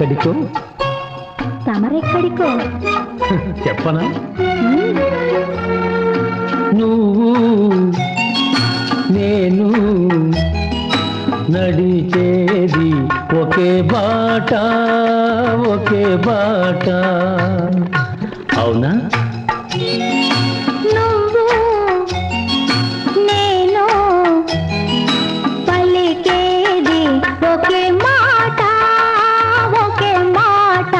ఎక్కడికో తమరెక్కడికో చెప్పనా? నువ్వు నేను నడిచేది ఒకే బాట ఒకే బాట, అవునా? నువ్వు నేను పలికేది ఒకే మాట ఒకే మాట,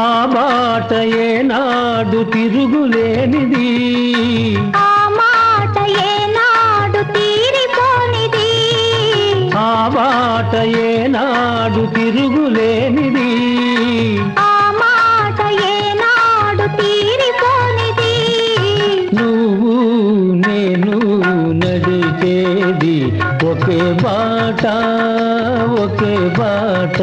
ఆ మాట ఏనాడు తిరుగులేనిది, ఆ మాట ఏనాడు తీరిపోనిది, ఆ మాట ఏనాడు తిరుగులేనిది, ఆ మాట ఏనాడు తీరిపోనిది. నువ్వు నేను నడిచేది ఒకే బాట ఒకే బాట.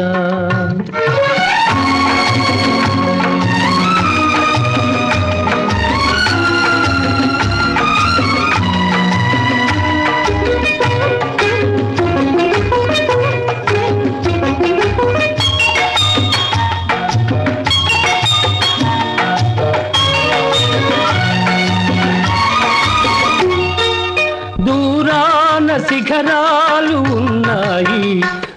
దూరాన శిఖరాలు ఉన్నాయి,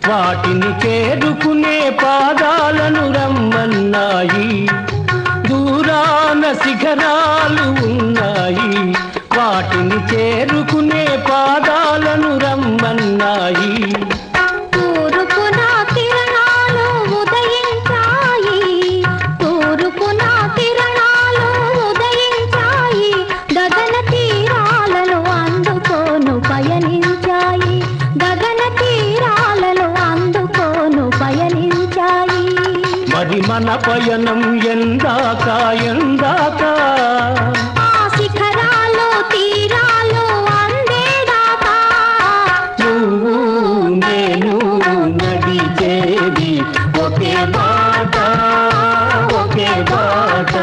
వాటిని చేరుకునే పాదాలను రమ్మన్నాయి. దూరాన శిఖరాలు ఉన్నాయి, వాటిని చేరుకునే పాదాలను రమ్మన్నాయి. తూర్పున కిరణాలు ఉదయించాయి, తూర్పున కిరణాలు ఉదయించాయి, గగన తీరాలను అందుకోను పయనించాయి, గగన తీరాలను అందుకోను పయనించాయి. మరి మన పయనం ఎందాక ఎందాక, ఆ శిఖరాలు తీరాలు అందేదాకా, నువ్వు నేను నడిచేది ఒకే బాట ఒకే బాట.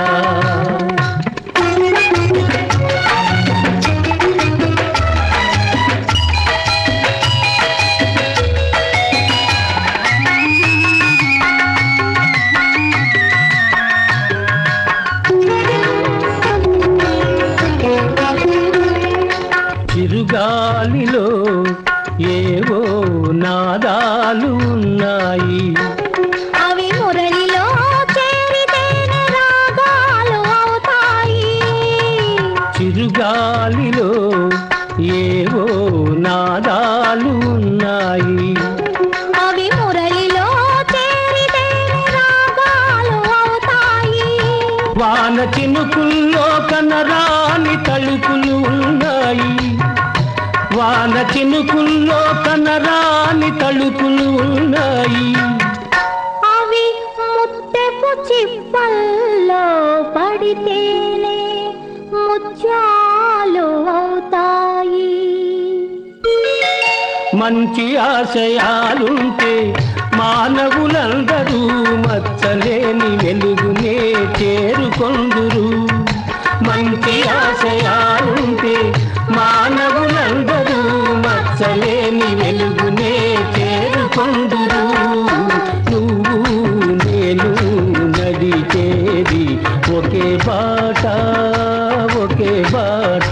చిరుగాలిలో ఏవో నాదాలు ఉన్నాయి, అవి మురళిలో చేరితేనే రాగాలు అవుతాయి. చిరుగాలిలో ఏవో నాదాలు ఉన్నాయి, అవి మురళిలో చేరితేనే రాగాలు అవుతాయి. వాన చినుకుల్లో కనరాని తలుపులు ఉన్నాయి, వాన చినుకుల్లో కనరాని తలుపులు ఉన్నాయి. అవి ముత్తెపు చిప్పల్లో పడితేనే ముత్యాలు అవుతాయి. మంచి ఆశయాలుంటే మానవులందరూ మచ్చలేని వెలుగునే చేరుకొందురు. మంచి ఆశయాలుంటే మానవులందరూ మచ్చలేని వెలుగునే చేరుకొందురు. నువ్వు నేను నడిచేది ఒకే బాట ఒకే బాట.